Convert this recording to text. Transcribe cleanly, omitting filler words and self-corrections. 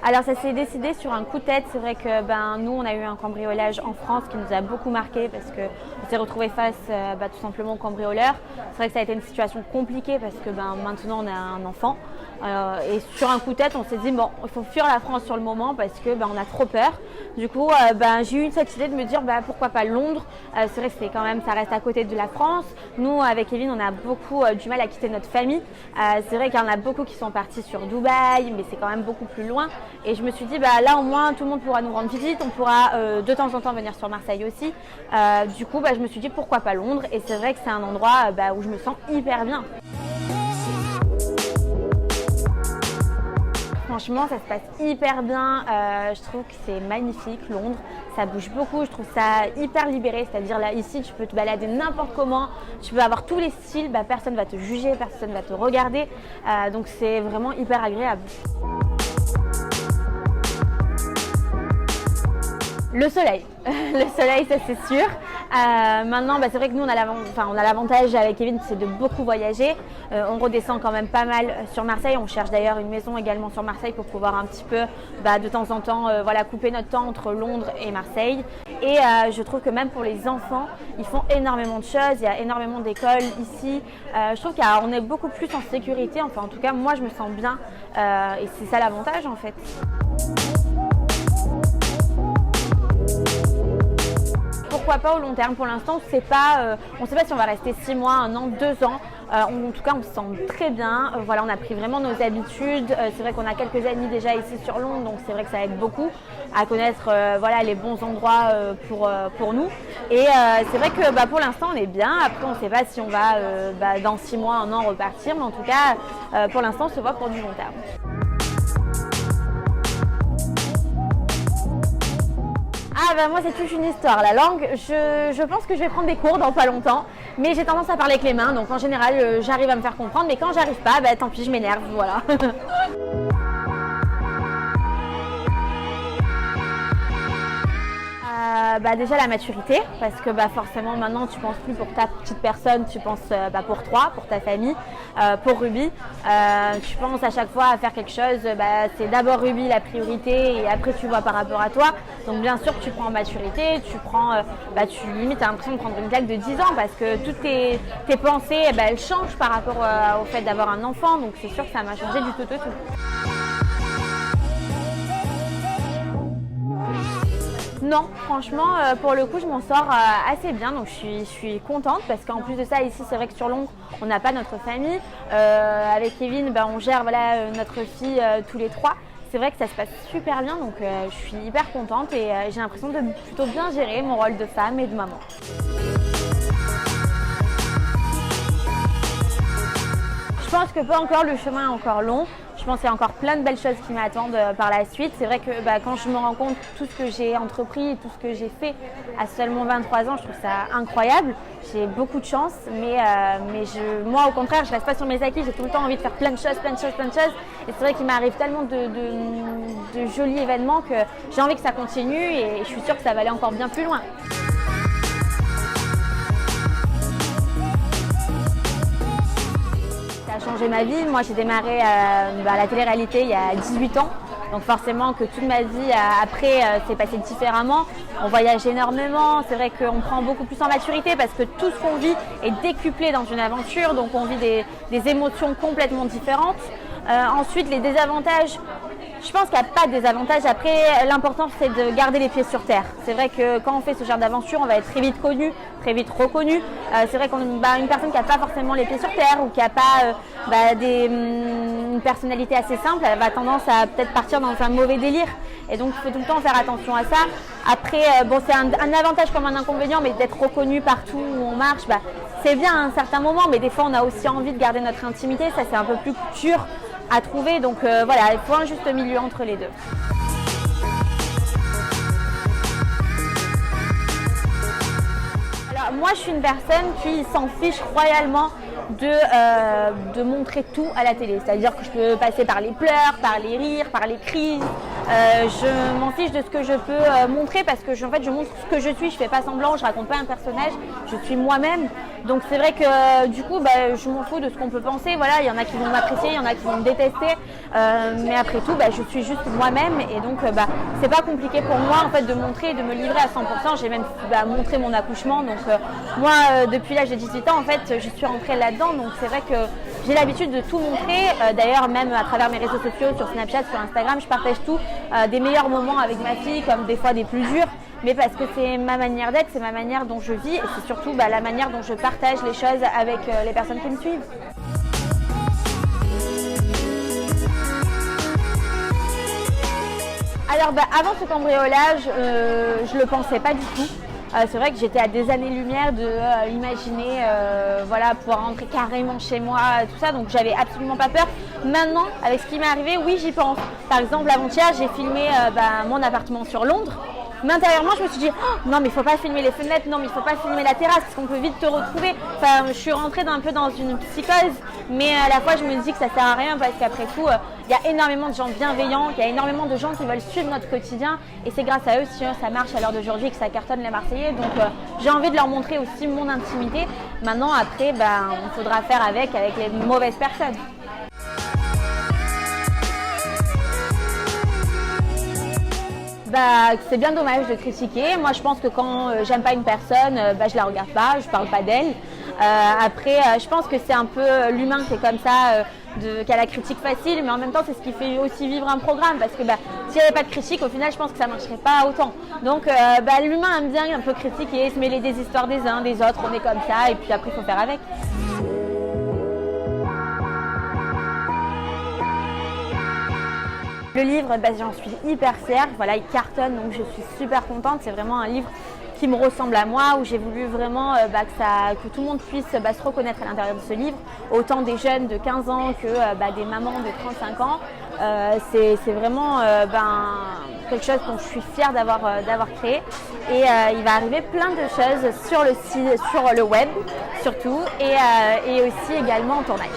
Alors ça s'est décidé sur un coup de tête. C'est vrai que nous on a eu un cambriolage en France qui nous a beaucoup marqué parce qu'on s'est retrouvé face tout simplement au cambrioleur. C'est vrai que ça a été une situation compliquée parce que maintenant on a un enfant et sur un coup de tête on s'est dit bon, il faut fuir la France sur le moment parce que on a trop peur. Du coup j'ai eu cette idée de me dire pourquoi pas Londres. C'est vrai que c'est quand même, ça reste à côté de la France. Nous avec Kevin on a beaucoup du mal à quitter notre famille. C'est vrai qu'il y en a beaucoup qui sont partis sur Dubaï, mais c'est quand même beaucoup plus loin. Et je me suis dit, là au moins tout le monde pourra nous rendre visite, on pourra de temps en temps venir sur Marseille aussi. Du coup, je me suis dit pourquoi pas Londres. Et c'est vrai que c'est un endroit où je me sens hyper bien. Franchement, ça se passe hyper bien. Je trouve que c'est magnifique, Londres. Ça bouge beaucoup. Je trouve ça hyper libéré. C'est-à-dire là, ici, tu peux te balader n'importe comment. Tu peux avoir tous les styles. Personne ne va te juger, personne ne va te regarder. Donc, c'est vraiment hyper agréable. Le soleil, ça c'est sûr. Maintenant, c'est vrai que nous on a l'avantage avec Kevin, c'est de beaucoup voyager. On redescend quand même pas mal sur Marseille. On cherche d'ailleurs une maison également sur Marseille pour pouvoir un petit peu, de temps en temps, couper notre temps entre Londres et Marseille. Et je trouve que même pour les enfants, ils font énormément de choses. Il y a énormément d'écoles ici. Je trouve qu'on est beaucoup plus en sécurité. Enfin, en tout cas, moi je me sens bien. Et c'est ça l'avantage en fait. Pourquoi pas au long terme? Pour l'instant, on ne sait pas si on va rester 6 mois, 1 an, 2 ans. En tout cas, on se sent très bien. On a pris vraiment nos habitudes. C'est vrai qu'on a quelques amis déjà ici sur Londres, donc c'est vrai que ça aide beaucoup à connaître les bons endroits pour nous. Et c'est vrai que pour l'instant, on est bien. Après, on ne sait pas si on va dans 6 mois, 1 an repartir, mais en tout cas, pour l'instant, on se voit pour du long terme. Moi c'est toute une histoire, la langue, je pense que je vais prendre des cours dans pas longtemps, mais j'ai tendance à parler avec les mains, donc en général j'arrive à me faire comprendre, mais quand j'arrive pas, tant pis, je m'énerve, voilà. Déjà la maturité, parce que forcément maintenant tu penses plus pour ta petite personne, tu penses pour toi, pour ta famille, pour Ruby. Tu penses à chaque fois à faire quelque chose, c'est d'abord Ruby la priorité et après tu vois par rapport à toi. Donc bien sûr tu prends en maturité, tu prends, tu limite as l'impression de prendre une claque de 10 ans parce que toutes tes pensées elles changent par rapport au fait d'avoir un enfant. Donc c'est sûr que ça m'a changé du tout au tout. Non, franchement, pour le coup, je m'en sors assez bien, donc je suis contente parce qu'en plus de ça, ici, c'est vrai que sur Londres, on n'a pas notre famille. Avec Kevin, on gère notre fille tous les 3. C'est vrai que ça se passe super bien, donc je suis hyper contente et j'ai l'impression de plutôt bien gérer mon rôle de femme et de maman. Je pense que pas encore, le chemin est encore long. Je pense qu'il y a encore plein de belles choses qui m'attendent par la suite. C'est vrai que quand je me rends compte de tout ce que j'ai entrepris et tout ce que j'ai fait à seulement 23 ans, je trouve ça incroyable. J'ai beaucoup de chance, mais moi au contraire, je ne reste pas sur mes acquis. J'ai tout le temps envie de faire plein de choses. Et c'est vrai qu'il m'arrive tellement de jolis événements que j'ai envie que ça continue et je suis sûre que ça va aller encore bien plus loin. Changé ma vie. Moi j'ai démarré la télé-réalité il y a 18 ans, donc forcément que toute ma vie après s'est passée différemment. On voyage énormément, c'est vrai qu'on prend beaucoup plus en maturité parce que tout ce qu'on vit est décuplé dans une aventure, donc on vit des émotions complètement différentes. Ensuite les désavantages, je pense qu'il n'y a pas de désavantages. Après, l'important c'est de garder les pieds sur terre. C'est vrai que quand on fait ce genre d'aventure, on va être très vite connu, très vite reconnu. C'est vrai qu'une personne qui n'a pas forcément les pieds sur terre ou qui n'a pas une personnalité assez simple, elle va tendance à peut-être partir dans un mauvais délire. Et donc il faut tout le temps faire attention à ça. Après, c'est un avantage comme un inconvénient, mais d'être reconnu partout où on marche, c'est bien à un certain moment, mais des fois on a aussi envie de garder notre intimité. Ça c'est un peu plus dur à trouver, donc il faut un juste milieu entre les deux. Alors moi je suis une personne qui s'en fiche royalement de montrer tout à la télé, c'est-à-dire que je peux passer par les pleurs, par les rires, par les cris. Je m'en fiche de ce que je peux montrer parce que je montre ce que je suis, je fais pas semblant, je raconte pas un personnage, je suis moi-même Donc c'est vrai que du coup je m'en fous de ce qu'on peut penser. Voilà, il y en a qui vont m'apprécier, il y en a qui vont me détester. Mais après tout, je suis juste moi-même et donc c'est pas compliqué pour moi en fait de montrer et de me livrer à 100%. J'ai même montré mon accouchement. Donc moi depuis l'âge de 18 ans en fait je suis rentrée là-dedans. Donc c'est vrai que j'ai l'habitude de tout montrer. D'ailleurs même à travers mes réseaux sociaux, sur Snapchat, sur Instagram, je partage tout. Des meilleurs moments avec ma fille comme des fois des plus durs. Mais parce que c'est ma manière d'être, c'est ma manière dont je vis et c'est surtout la manière dont je partage les choses avec les personnes qui me suivent. Alors avant ce cambriolage, je ne le pensais pas du tout. C'est vrai que j'étais à des années-lumière de imaginer pouvoir rentrer carrément chez moi, tout ça, donc j'avais absolument pas peur. Maintenant, avec ce qui m'est arrivé, oui j'y pense. Par exemple, avant-hier, j'ai filmé mon appartement sur Londres. Mais intérieurement, je me suis dit non, mais il faut pas filmer les fenêtres, non, mais il faut pas filmer la terrasse parce qu'on peut vite te retrouver. Enfin, je suis rentrée un peu dans une psychose, mais à la fois, je me dis que ça sert à rien parce qu'après tout, il y a énormément de gens bienveillants, il y a énormément de gens qui veulent suivre notre quotidien et c'est grâce à eux si ça marche à l'heure d'aujourd'hui et que ça cartonne les Marseillais. Donc, j'ai envie de leur montrer aussi mon intimité. Maintenant, après, il faudra faire avec les mauvaises personnes. C'est bien dommage de critiquer. Moi, je pense que quand j'aime pas une personne, je la regarde pas, je parle pas d'elle. Après, je pense que c'est un peu l'humain qui est comme ça, qui a la critique facile, mais en même temps, c'est ce qui fait aussi vivre un programme. Parce que s'il n'y avait pas de critique, au final, je pense que ça marcherait pas autant. Donc, l'humain aime bien un peu critiquer, se mêler des histoires des uns, des autres. On est comme ça, et puis après, il faut faire avec. Le livre, j'en suis hyper fière, il cartonne donc je suis super contente, c'est vraiment un livre qui me ressemble à moi, où j'ai voulu vraiment que tout le monde puisse se reconnaître à l'intérieur de ce livre, autant des jeunes de 15 ans que des mamans de 35 ans. C'est vraiment quelque chose dont je suis fière d'avoir créé et il va arriver plein de choses sur le web surtout et aussi également en tournage.